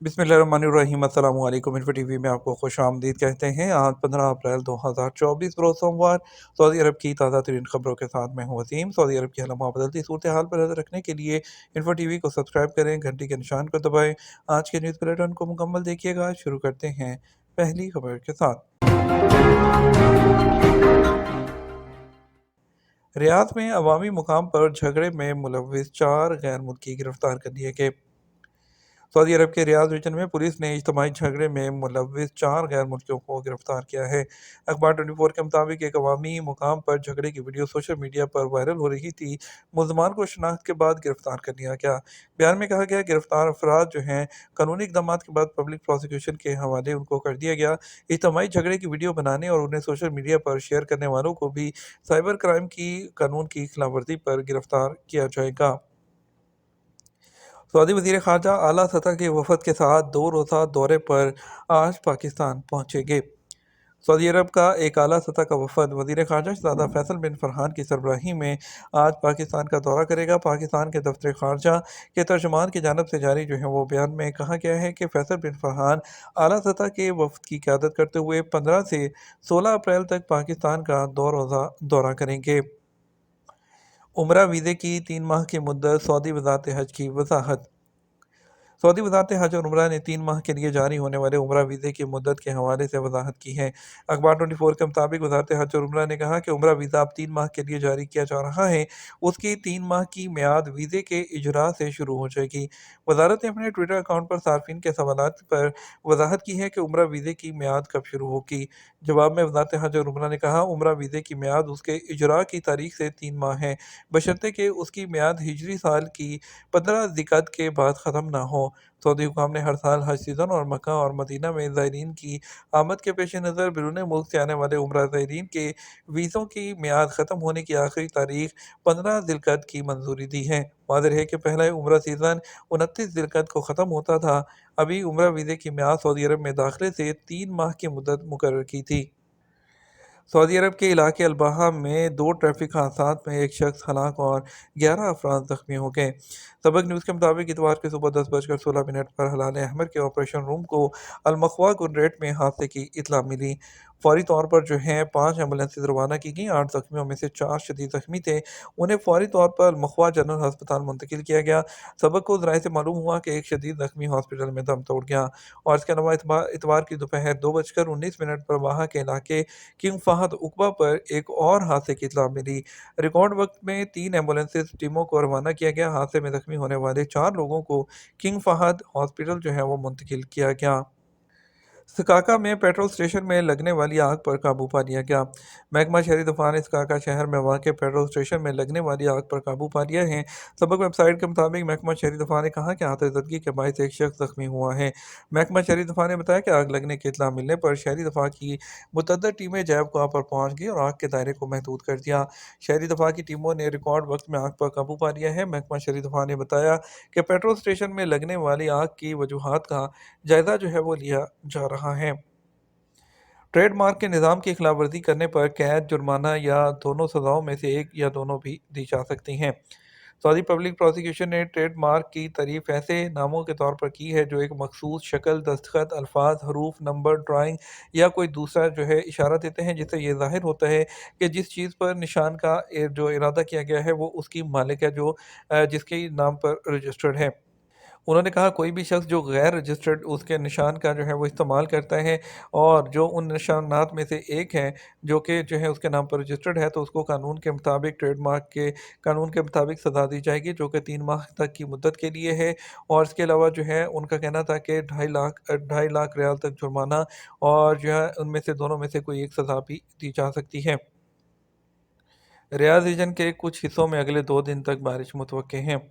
बिस्मिल्लाहिर्रहमानिर्रहीम। अस्सलाम वालेकुम। इन्फो टीवी में आपको खुश आमदीद कहते हैं। आज 15 अप्रैल 2024 रोज़ सोमवार सऊदी अरब की ताज़ा तरीन खबरों के साथ मैं हूँ वसीम। सऊदी अरब की हलमा बदलती सूरत हाल पर नजर रखने के लिए इन्फो टीवी को सब्सक्राइब करें, घंटी के निशान को दबाएं। आज के न्यूज़ बुलेटिन को मुकम्मल देखिएगा। शुरू करते हैं पहली खबर के साथ। रियाद में अवामी मुकाम पर झगड़े में मुलविस 4 गैर मुल्की गिरफ्तार कर लिए गए। सऊदी अरब के रियाद रीजन में पुलिस ने इज्तिमाई झगड़े में मुलविस 4 गैर मुल्कियों को गिरफ्तार किया है। अखबार 24 के मुताबिक एक अवामी मुकाम पर झगड़े की वीडियो सोशल मीडिया पर वायरल हो रही थी। मुल्जमान को शनाख्त के बाद गिरफ्तार कर लिया गया। बयान में कहा गया गिरफ्तार अफराद जो हैं कानूनी इकदाम के बाद पब्लिक प्रोसिक्यूशन के हवाले उनको कर दिया गया। इज्तिमाई झगड़े की वीडियो बनाने और उन्हें सोशल मीडिया पर शेयर करने वालों को भी साइबर क्राइम की कानून की खिलाफ वर्जी पर गिरफ्तार किया जाएगा। सऊदी वज़ीर ख़ारजा आला सतह के वफ़द के साथ 2 रोज़ा दौरे पर आज पाकिस्तान पहुँचेंगे। सऊदी अरब का एक आला सतह का वफ़द वज़ीर ख़ारजा शहज़ादा फैसल बिन फरहान की सरबराही में आज पाकिस्तान का दौरा करेगा। पाकिस्तान के दफ्तर ख़ारजा के तर्जुमान की जानिब से जारी जो है वो बयान में कहा गया है कि फैसल बिन फरहान आला सतह के वफ़द की क़यादत करते हुए 15 से 16 अप्रैल तक पाकिस्तान का 2 रोज़ा दौरा करेंगे। उम्रा वीज़े की 3 माह की मुद्दत सऊदी वज़ारत हज की वजाहत। सऊदी वज़ारत हज और उम्रा ने 3 माह के लिए जारी होने वाले उम्रा वीज़े की मुद्दत के हवाले से वजाहत की है। अखबार 24 के मुताबिक वज़ारत हज और उम्रा ने कहा कि उम्रा वीज़ा अब 3 माह के लिए जारी किया जा रहा है। उसकी 3 माह की मियाद वीज़े के इजरा से शुरू हो जाएगी। वजारत ने अपने ट्विटर अकाउंट पर सार्फिन के सवालात पर वजाहत की है कि उम्रा वीज़े की मियाद कब शुरू होगी। जवाब में वज़ारत हज और उम्रा ने कहा उम्रा वीज़े की मियाद उसके इजरा की तारीख से 3 माह है, बशर्ते कि उसकी मियाद हिजरी साल की 15 ज़िक़त के बाद ख़त्म ना हो। सऊदी हुकाम ने हर साल हज सीज़न और मक्का और मदीना में ज़ायरीन की आमद के पेश नज़र बैरून मुल्क से आने वाले उम्रा ज़ायरीन के वीज़ों की मियाद ख़त्म होने की आखिरी तारीख 15 ज़िलक़द की मंजूरी दी है। वाज़ेह है कि पहला उम्रा सीज़न 29 ज़िलक़द को ख़त्म होता था। अभी उम्रा वीज़े की मियाद सऊदी अरब में दाखिले से 3 माह की मुद्दत मुकर्रर की थी। सऊदी अरब के इलाके अलबाहा में 2 ट्रैफिक हादसात में एक शख्स हलाक और 11 अफराद जख्मी हो गए। सबक न्यूज़ के मुताबिक इतवार की सुबह 10:16 पर हलाल अहमर के ऑपरेशन रूम को अलमखवा गुनरेट में हादसे की इतला मिली। फौरी तौर पर जो है 5 एम्बुलेंसेज रवाना की गई। 8 जख्मियों में से 4 शदीद जख्मी थे। उन्हें फौरी तौर पर अलमखवा जनरल अस्पताल मुंतकिल किया गया। सबक को ज़राए से मालूम हुआ कि एक शदीद जख्मी हॉस्पिटल में दम तोड़ गया। और इसके अलावा इतवार की दोपहर 2:19 पर वहाँ के इलाके किंग फहद उकबा पर एक और हादसे की इत्तला मिली। रिकॉर्ड वक्त में 3 एम्बुलेंसेज टीमों को रवाना किया गया। हादसे में जख्मी होने वाले 4 लोगों को किंग फहद हॉस्पिटल जो है वो मुंतकिल किया गया। सकाका में पेट्रोल स्टेशन में लगने वाली आग पर काबू पा लिया गया। महकमा शहरी दफा ने सकाका शहर में वाक़ पेट्रोल स्टेशन में लगने वाली आग पर काबू पा लिया है। सबक वेबसाइट के मुताबिक महकमा शहरी दफा ने कहा कि आतिशबाजी के बायस एक शख्स जख्मी हुआ है। महकमा शहरी दफा ने बताया कि आग लगने की इतला मिलने पर शहरी दफा की मुतअद्दिद टीमें जैब गाह पर पहुंच गई और आग के दायरे को महदूद कर दिया। शहरी दफा की टीमों ने रिकॉर्ड वक्त में आग पर काबू पा लिया है। महकमा शहरी दफा ने बताया कि पेट्रोल स्टेशन में लगने वाली आग की वजूहात का जायजा जो है वो लिया जा रहा है। ट्रेडमार्क के निज़ाम की खिलाफ वर्जी करने पर कैद, जुर्माना या दोनों सज़ाओं में से एक या दोनों भी दी जा सकती हैं। सऊदी पब्लिक प्रोसिक्यूशन ने ट्रेडमार्क की तारीफ ऐसे नामों के तौर पर की है जो एक मखसूस शक्ल, दस्तखत, अल्फाज, हरूफ, नंबर, ड्राइंग या कोई दूसरा जो है इशारा देते हैं जिससे ये ज़ाहिर होता है कि जिस चीज़ पर निशान का जो इरादा किया गया है वो उसकी मालिक है जो जिसके नाम पर रजिस्टर्ड है। उन्होंने कहा कोई भी शख्स जो गैर रजिस्टर्ड उसके निशान का जो है वो इस्तेमाल करता है और जो उन निशानात में से एक है जो कि जो है उसके नाम पर रजिस्टर्ड है तो उसको कानून के मुताबिक ट्रेडमार्क के कानून के मुताबिक सज़ा दी जाएगी जो कि 3 माह तक की मुद्दत के लिए है। और इसके अलावा जो है उनका कहना था कि 2.5 लाख रियाल तक जुर्माना और जो है उनमें से दोनों में से कोई एक सज़ा भी दी जा सकती है। रियाज रीजन के कुछ हिस्सों में अगले 2 दिन तक बारिश मुतवक्के हैं।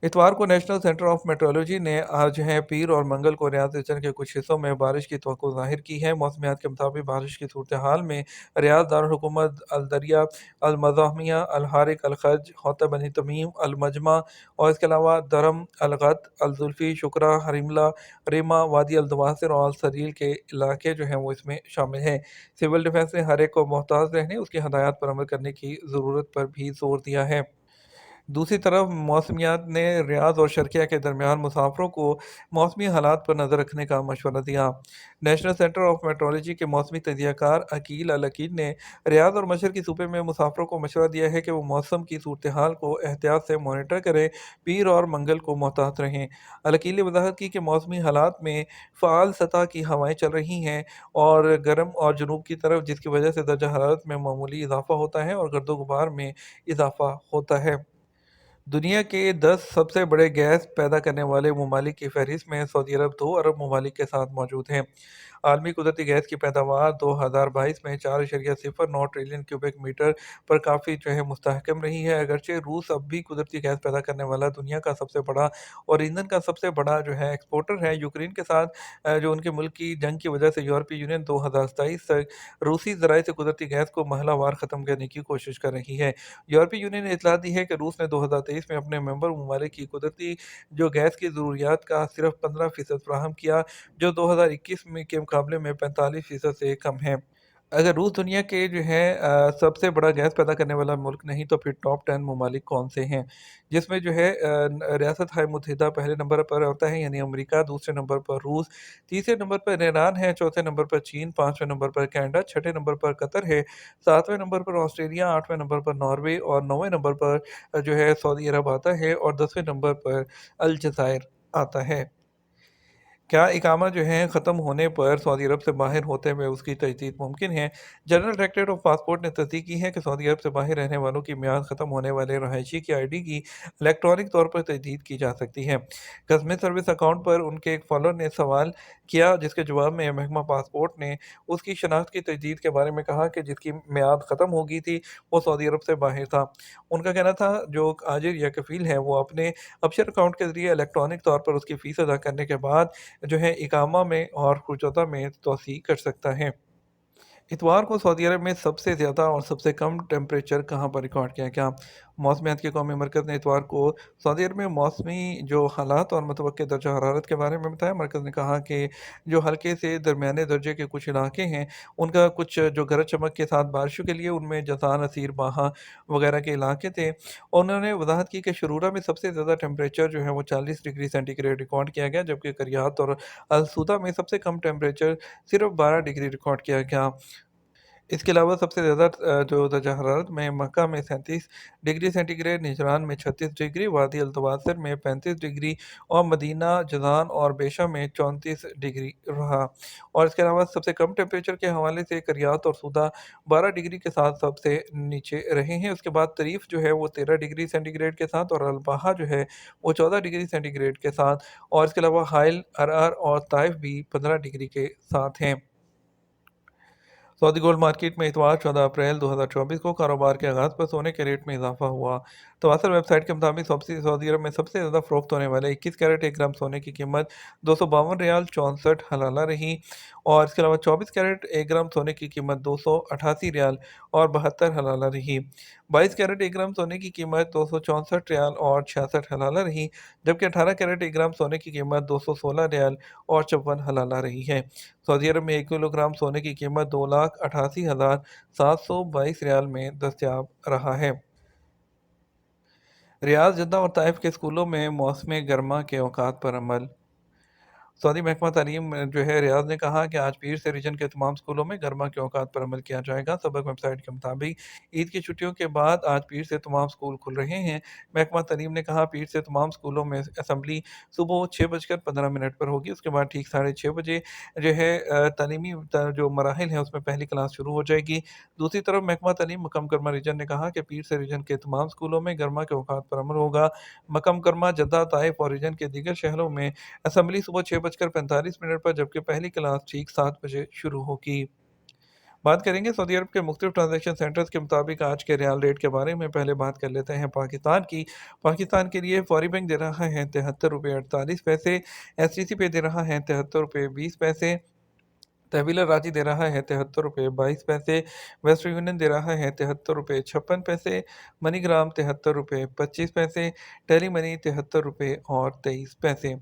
इतवार को नेशनल सेंटर ऑफ मेट्रोलॉजी ने आज है पीर और मंगल को रियाद रीजन के कुछ हिस्सों में बारिश की तवक्को जाहिर की है। मौसमियात के मुताबिक बारिश की सूरत हाल में रियाद, दारुल हुकूमत, अल दरिया, अल मज़ाहमिया, अल हारिक, अल खज, हौता बनी तमीम, अल मजमा और इसके अलावा दरम, अल गत, अल जुल्फ़ी, शुक्रा, हरिमला, रेमा, वादी अल दवासिर और अल सरील के इलाके जो हैं वो इसमें शामिल हैं। सिविल डिफेंस ने हर एक को मोहताज रहने उसकी हदायत पर अमल करने की ज़रूरत पर भी जोर दिया है। दूसरी तरफ मौसमियात ने रियाद और शर्किया के दरमियान मुसाफरों को मौसमी हालात पर नज़र रखने का मशवरा दिया। नेशनल सेंटर ऑफ मेट्रोलॉजी के मौसमी तजियाकार अकील अल अकील ने रियाद और मशरकी सूबे में मुसाफरों को मशवरा दिया है कि वो मौसम की सूरत हाल को एहतियात से मॉनिटर करें, पीर और मंगल को मोहतात रहें। अल अकील ने वजाहत की कि मौसमी हालात में फ़ाल सतह की हवाएँ चल रही हैं और गर्म और जनूब की तरफ, जिसकी वजह से दर्जा हरारत में मामूली इजाफा होता है और गर्दो गुबार में इजाफा होता है। दुनिया के 10 सबसे बड़े गैस पैदा करने वाले ममालिक की फहरिस्त में सऊदी अरब 2 अरब ममालिक के साथ मौजूद हैं। आलमी कुदरती गैस की पैदावार 2022 में 4.09 ट्रिलियन क्यूबिक मीटर पर काफ़ी मुस्तहकम रही है। अगरचे रूस अब भी कुदरती गैस पैदा करने वाला दुनिया का सबसे बड़ा और ईंधन का सबसे बड़ा एक्सपोर्टर है। यूक्रेन के साथ जो उनके मुल्क की जंग की वजह से यूरोपीय यूनियन 2027 तक रूसी ज़राए से कुदरती गैस को महलावार ख़त्म करने की कोशिश कर रही है। यूरोपीय यूनियन ने इतला दी है कि रूस ने 2023 में अपने मेंबर ममालिक की कुदरती जो गैस की ज़रूरियात का सिर्फ 15% फराहम किया, जो 2021 में के मुकाबले में 45% से कम है। अगर रूस दुनिया के सबसे बड़ा गैस पैदा करने वाला मुल्क नहीं तो फिर टॉप 10 ममालिक कौन से हैं? जिसमें रियासत हाय मुत्तहिदा पहले नंबर पर होता है, यानी अमेरिका, दूसरे नंबर पर रूस, तीसरे नंबर पर ईरान है, चौथे नंबर पर चीन, पाँचवें नंबर पर कनाडा, छठे नंबर पर कतर है, सातवें नंबर पर ऑस्ट्रेलिया, आठवें नंबर पर नॉर्वे और नौवें नंबर पर सऊदी अरब आता है और 10वें नंबर पर अलजज़ायर आता है। क्या इकामा ख़त्म होने पर सऊदी अरब से बाहर होते हुए उसकी तजदीद मुमकिन है? जनरल डायरेक्टरेट ऑफ पासपोर्ट ने तस्दीक की है कि सऊदी अरब से बाहर रहने वालों की मियाद ख़त्म होने वाले रहायशी की आईडी की इलेक्ट्रॉनिक तौर पर तजदीद की जा सकती है। कस्टमर सर्विस अकाउंट पर उनके एक फॉलोअर ने सवाल किया, जिसके जवाब में महकमा पासपोर्ट ने उसकी शनाख्त की तजदीद के बारे में कहा कि जिसकी मियाद ख़त्म हो गई थी वो सऊदी अरब से बाहर था। उनका कहना था जो आजिर या कफील है वो अपने अबशर अकाउंट के ज़रिए इलेक्ट्रॉनिक तौर पर उसकी फ़ीस अदा करने के बाद इकामा में और खुर्जदा में तोसी कर सकता है। इतवार को सऊदी अरब में सबसे ज़्यादा और सबसे कम टेम्परेचर कहाँ पर रिकॉर्ड किया गया? मौसमियात के कौमी मरकज़ ने इतवार को सऊदी अरब में मौसमी जो हालात और मुतवक्किर दर्जा हरारत के बारे में बताया। मरकज़ ने कहा कि जो हल्के से दरमियाने दर्जे के कुछ इलाके हैं, उनका कुछ जो गरज चमक के साथ बारिशों के लिए उनमें जसान, असीर, बाहा वगैरह के इलाके थे। उन्होंने वजाहत की कि शरूरा में सबसे ज़्यादा टेम्परेचर वो 40 डिग्री सेंटीग्रेड रिकॉर्ड किया गया, जबकि करियात और अलसूदा में सबसे कम टेम्परेचर सिर्फ 12 डिग्री रिकॉर्ड किया गया। इसके अलावा सबसे ज़्यादा जो दर्जा हरारत में मक्का में 37 डिग्री सेंटीग्रेड, निजरान में 36 डिग्री, वादी अल-तवासिर में 35 डिग्री और मदीना, जज़ान और बेशा में 34 डिग्री रहा। और इसके अलावा सबसे कम टेम्परेचर के हवाले से करियात और सूदा 12 डिग्री के साथ सबसे नीचे रहे हैं। उसके बाद तरीफ वो 13 डिग्री सेंटीग्रेड के साथ और अल-बाहा वो 14 डिग्री सेंटीग्रेड के साथ और इसके अलावा हाइल, अरअर और ताइफ भी 15 डिग्री के साथ हैं। सऊदी गोल्ड मार्केट में इतवार 14 अप्रैल 2024 को कारोबार के आगाज़ पर सोने के रेट में इजाफा हुआ। तवासर वेबसाइट के मुताबिक सऊदी अरब में सबसे ज़्यादा फ़रोख्त होने वाले 21 कैरेट 1 ग्राम सोने की कीमत 252 रियाल 64 हलाला रही और इसके अलावा 24 कैरेट 1 ग्राम सोने की कीमत 288 रियाल और 72 हलाला रही। 22 कैरेट 1 ग्राम सोने की कीमत 264 रियाल और 66 हलाला रही, जबकि 18 कैरेट 1 ग्राम सोने की कीमत 216 रियाल और 54 हलाला रही है। सऊदी अरब में 1 किलोग्राम सोने की कीमत 2,88,722 रियाल में दस्तयाब रहा है। रियाद, जद्दा और ताइफ के स्कूलों में मौसम गर्मा के औकात पर अमल। सऊदी महकमा तालीम रियाद ने कहा कि आज पीर से रीजन के तमाम स्कूलों में गर्मा के औकात पर अमल किया जाएगा। सबक वेबसाइट के मुताबिक ईद की छुट्टियों के बाद आज पीर से तमाम स्कूल खुल रहे हैं। महकमा तालीम ने कहा पीर से तमाम स्कूलों में असम्बली सुबह 6:15 पर होगी। उसके बाद ठीक 6:30 बजे तालीमी जो मराहिल हैं उसमें पहली क्लास शुरू हो जाएगी। दूसरी तरफ महकमा तालीम मकम करमा रीजन ने कहा कि पीर से रीजन के तमाम स्कूलों में गर्मा के औकात पर अमल होगा। मकम करमा, जद्दा, ताइफ और रीजन के दीगर शहरों में असम्बली सुबह 6:45 पर, जबकि पहली क्लास ठीक 7 बजे शुरू होगी। बात करेंगे सऊदी अरब के मुख्तलिफ ट्रांजैक्शन सेंटर्स के मुताबिक आज के रियाल रेट के बारे में। पहले बात कर लेते हैं पाकिस्तान की। पाकिस्तान के लिए फौरी बैंक दे रहा है 73 रुपये 48 पैसे, एस टी सी पे दे रहा है 73 रुपये 20 पैसे, तहवीला रांची दे रहा है 73 रुपये 22 पैसे, वेस्टर्न यूनियन दे रहा है 73 रुपये 56 पैसे, मनीग्राम 73 रुपये 25 पैसे, टेली मनी 73 रुपये और 23 पैसे।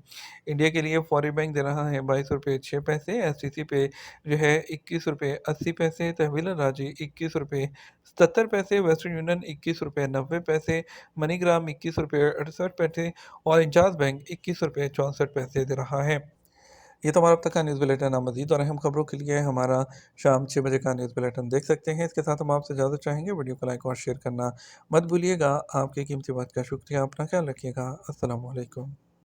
इंडिया के लिए फॉरी बैंक दे रहा है 22 रुपये 6 पैसे, एसटीसी पे जो है 21 रुपये 80 पैसे, तहवीला रांची 21 रुपये 77 पैसे, वेस्टर्न यूनियन 21 रुपये 90 पैसे, मनीग्राम 21 रुपये 68 पैसे और इंचार्ज बैंक 21 रुपये 64 पैसे दे रहा है। ये तो हमारा अब तक का न्यूज़ बुलेटिन है। मज़ीद और अहम खबरों के लिए हमारा शाम 6 बजे का न्यूज़ बुलेटिन देख सकते हैं। इसके साथ हम आपसे इजाज़त चाहेंगे। वीडियो को लाइक और शेयर करना मत भूलिएगा। आपकी कीमती बात का शुक्रिया। अपना ख्याल रखिएगा। अस्सलाम वालेकुम।